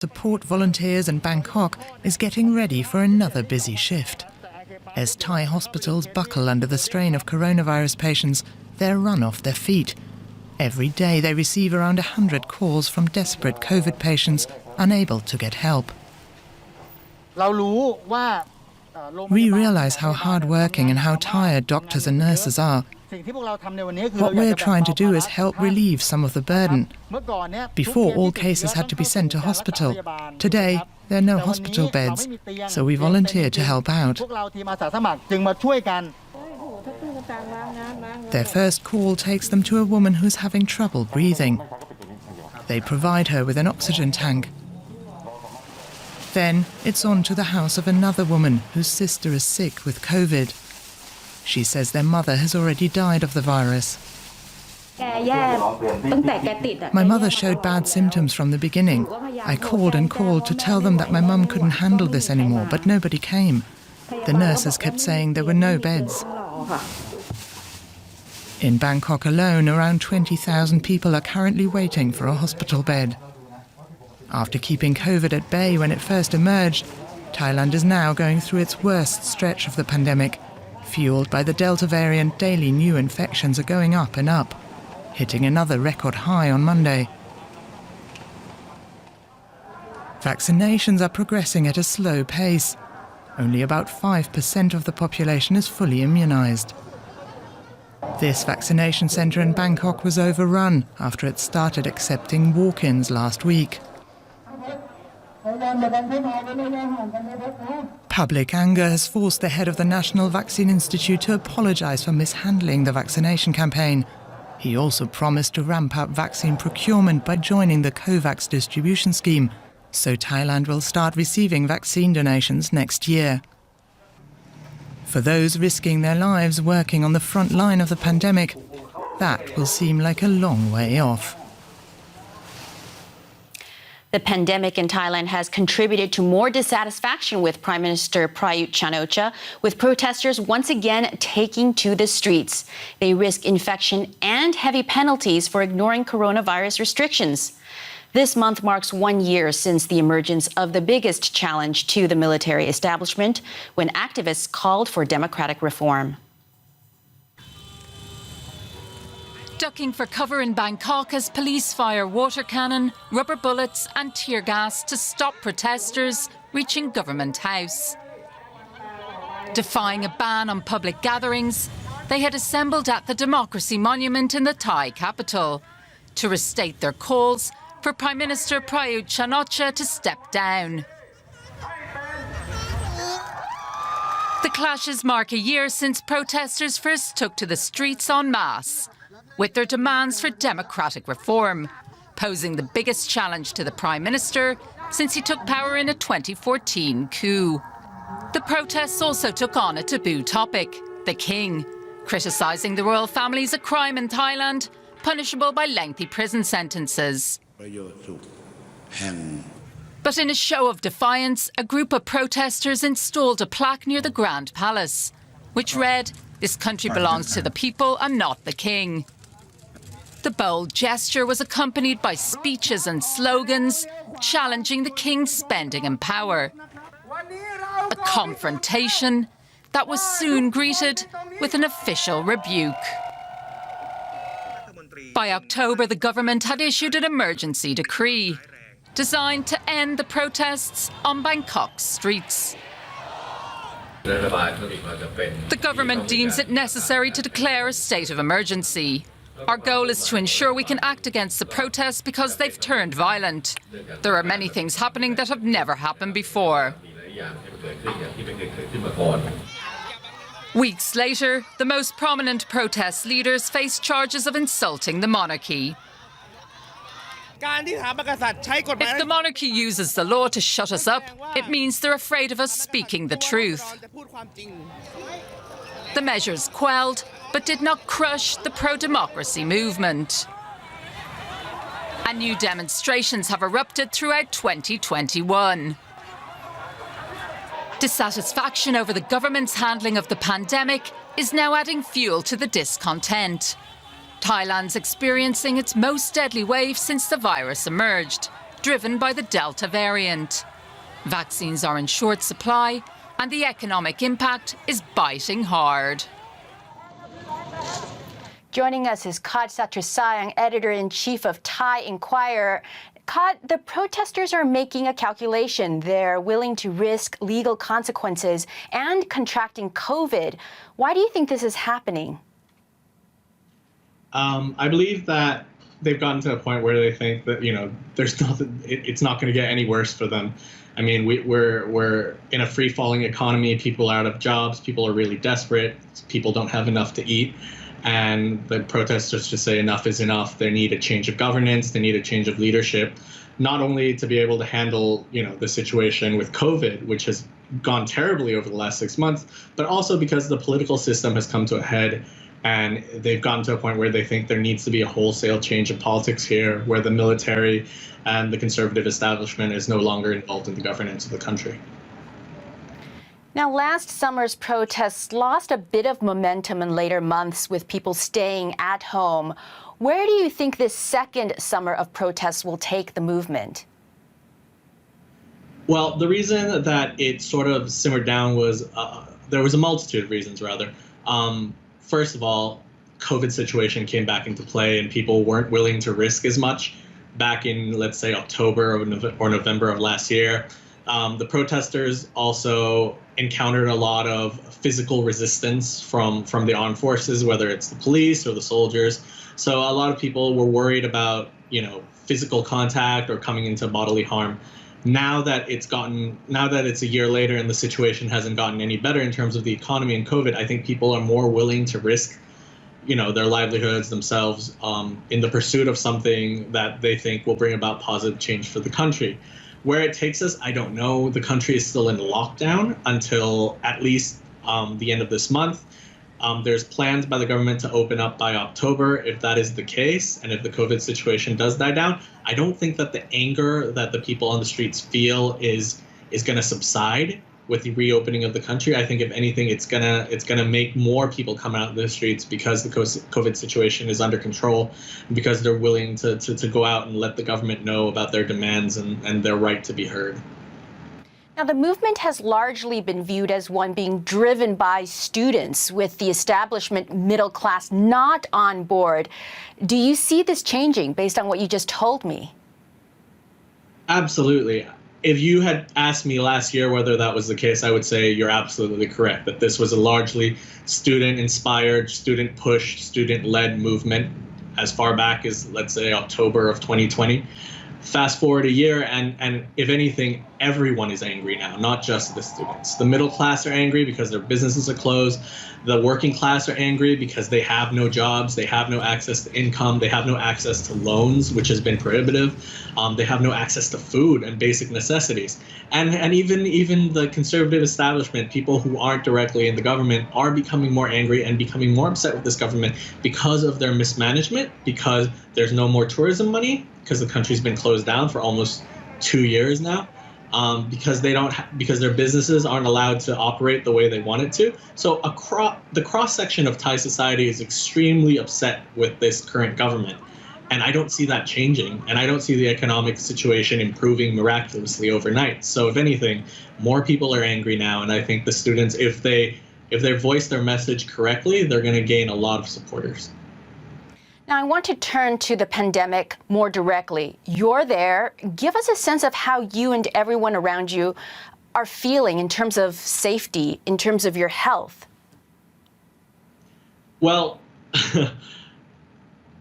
Support volunteers in Bangkok is getting ready for another busy shift. As Thai hospitals buckle under the strain of coronavirus patients, they're run off their feet. Every day they receive around 100 calls from desperate COVID patients unable to get help. We realize how hard-working and how tired doctors and nurses are. What we're trying to do is help relieve some of the burden. Before, all cases had to be sent to hospital. Today, there are no hospital beds, so we volunteer to help out. Their first call takes them to a woman who's having trouble breathing. They provide her with an oxygen tank. Then it's on to the house of another woman whose sister is sick with COVID. She says their mother has already died of the virus. My mother showed bad symptoms from the beginning. I called and called to tell them that my mum couldn't handle this anymore, but nobody came. The nurses kept saying there were no beds. In Bangkok alone, around 20,000 people are currently waiting for a hospital bed. After keeping COVID at bay when it first emerged, Thailand is now going through its worst stretch of the pandemic. Fueled by the Delta variant, daily new infections are going up and up, hitting another record high on Monday. Vaccinations are progressing at a slow pace. Only about 5% of the population is fully immunized. This vaccination centre in Bangkok was overrun after it started accepting walk-ins last week. Public anger has forced the head of the National Vaccine Institute to apologise for mishandling the vaccination campaign. He also promised to ramp up vaccine procurement by joining the COVAX distribution scheme, so Thailand will start receiving vaccine donations next year. For those risking their lives working on the front line of the pandemic, that will seem like a long way off. The pandemic in Thailand has contributed to more dissatisfaction with Prime Minister Prayut Chan-оча, with protesters once again taking to the streets. They risk infection and heavy penalties for ignoring coronavirus restrictions. This month marks 1 year since the emergence of the biggest challenge to the military establishment, when activists called for democratic reform. Ducking for cover in Bangkok as police fire water cannon, rubber bullets and tear gas to stop protesters reaching Government House. Defying a ban on public gatherings, they had assembled at the Democracy Monument in the Thai capital to restate their calls for Prime Minister Prayut Chan-оча to step down. The clashes mark a year since protesters first took to the streets en masse, with their demands for democratic reform, posing the biggest challenge to the Prime Minister since he took power in a 2014 coup. The protests also took on a taboo topic, the king, criticising the royal family as a crime in Thailand, punishable by lengthy prison sentences. But in a show of defiance, a group of protesters installed a plaque near the Grand Palace, which read, "This country belongs to the people and not the king." The bold gesture was accompanied by speeches and slogans challenging the king's spending and power. A confrontation that was soon greeted with an official rebuke. By October, the government had issued an emergency decree designed to end the protests on Bangkok's streets. The government deems it necessary to declare a state of emergency. Our goal is to ensure we can act against the protests because they've turned violent. There are many things happening that have never happened before. Weeks later, the most prominent protest leaders face charges of insulting the monarchy. If the monarchy uses the law to shut us up, it means they're afraid of us speaking the truth. The measures quelled, but did not crush the pro-democracy movement. And new demonstrations have erupted throughout 2021. Dissatisfaction over the government's handling of the pandemic is now adding fuel to the discontent. Thailand's experiencing its most deadly wave since the virus emerged, driven by the Delta variant. Vaccines are in short supply and the economic impact is biting hard. Joining us is Kad Satrasayang, editor-in-chief of Thai Inquirer. Kad, the protesters are making a calculation. They're willing to risk legal consequences and contracting COVID. Why do you think this is happening? I believe that they've gotten to a point where they think that, there's nothing, it's not going to get any worse for them. I mean, we're in a free-falling economy. People are out of jobs. People are really desperate. People don't have enough to eat. And the protesters just say enough is enough. They need a change of governance. They need a change of leadership, not only to be able to handle, the situation with COVID, which has gone terribly over the last 6 months, but also because the political system has come to a head and they've gotten to a point where they think there needs to be a wholesale change of politics here, where the military and the conservative establishment is no longer involved in the governance of the country. Now, last summer's protests lost a bit of momentum in later months with people staying at home. Where do you think this second summer of protests will take the movement? Well, the reason that it sort of simmered down was there was a multitude of reasons, rather. First of all, COVID situation came back into play and people weren't willing to risk as much back in, let's say, October or November of last year. The protesters also encountered a lot of physical resistance from the armed forces, whether it's the police or the soldiers. So a lot of people were worried about, physical contact or coming into bodily harm. Now that it's a year later and the situation hasn't gotten any better in terms of the economy and COVID, I think people are more willing to risk, their livelihoods themselves in the pursuit of something that they think will bring about positive change for the country. Where it takes us, I don't know. The country is still in lockdown until at least the end of this month. There's plans by the government to open up by October. If that is the case, and if the COVID situation does die down, I don't think that the anger that the people on the streets feel is going to subside with the reopening of the country. I think if anything, it's gonna make more people come out of the streets because the COVID situation is under control, and because they're willing to go out and let the government know about their demands and their right to be heard. Now, the movement has largely been viewed as one being driven by students, with the establishment middle class not on board. Do you see this changing based on what you just told me? Absolutely. If you had asked me last year whether that was the case, I would say you're absolutely correct, that this was a largely student-inspired, student-pushed, student-led movement as far back as, let's say, October of 2020. Fast forward a year, and if anything, everyone is angry now, not just the students. The middle class are angry because their businesses are closed. The working class are angry because they have no jobs, they have no access to income, they have no access to loans, which has been prohibitive. They have no access to food and basic necessities. And even the conservative establishment, people who aren't directly in the government, are becoming more angry and becoming more upset with this government because of their mismanagement, because there's no more tourism money, because the country's been closed down for almost 2 years now, because their businesses aren't allowed to operate the way they want it to. So the cross section of Thai society is extremely upset with this current government. And I don't see that changing. And I don't see the economic situation improving miraculously overnight. So if anything, more people are angry now. And I think the students, if they voice their message correctly, they're going to gain a lot of supporters. Now, I want to turn to the pandemic more directly. You're there. Give us a sense of how you and everyone around you are feeling in terms of safety, in terms of your health. Well,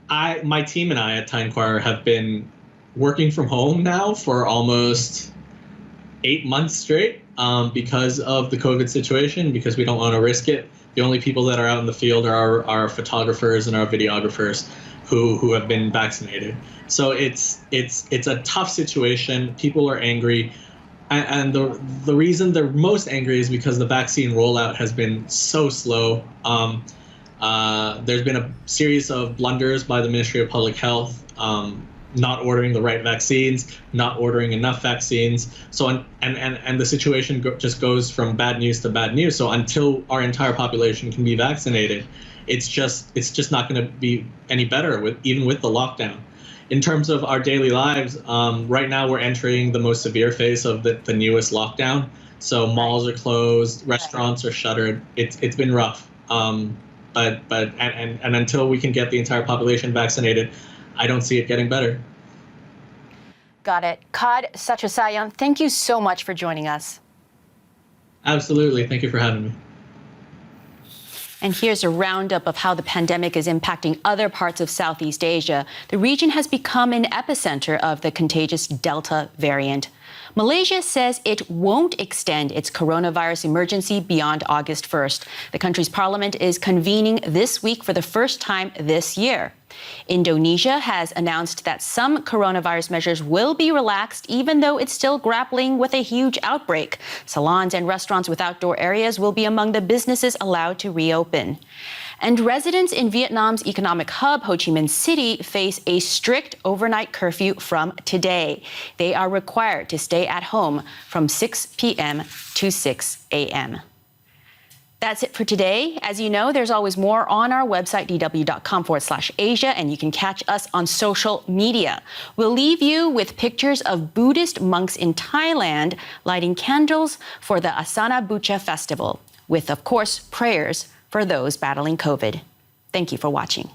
my team and I at Thai Inquirer have been working from home now for almost 8 months straight because of the COVID situation, because we don't want to risk it. The only people that are out in the field are our photographers and our videographers who have been vaccinated. So it's a tough situation. People are angry. And the reason they're most angry is because the vaccine rollout has been so slow. There's been a series of blunders by the Ministry of Public Health, not ordering the right vaccines, not ordering enough vaccines. So and the situation just goes from bad news to bad news. So until our entire population can be vaccinated, it's just not going to be any better even with the lockdown. In terms of our daily lives, right now we're entering the most severe phase of the newest lockdown. So malls are closed, restaurants are shuttered. It's been rough. But until we can get the entire population vaccinated, I don't see it getting better. Got it. Kad Sachasayan, thank you so much for joining us. Absolutely. Thank you for having me. And here's a roundup of how the pandemic is impacting other parts of Southeast Asia. The region has become an epicenter of the contagious Delta variant. Malaysia says it won't extend its coronavirus emergency beyond August 1st. The country's parliament is convening this week for the first time this year. Indonesia has announced that some coronavirus measures will be relaxed, even though it's still grappling with a huge outbreak. Salons and restaurants with outdoor areas will be among the businesses allowed to reopen. And residents in Vietnam's economic hub, Ho Chi Minh City, face a strict overnight curfew from today. They are required to stay at home from 6 p.m. to 6 a.m. That's it for today. As you know, there's always more on our website, dw.com/Asia, and you can catch us on social media. We'll leave you with pictures of Buddhist monks in Thailand lighting candles for the Asana Bucha festival, with, of course, prayers for those battling COVID. Thank you for watching.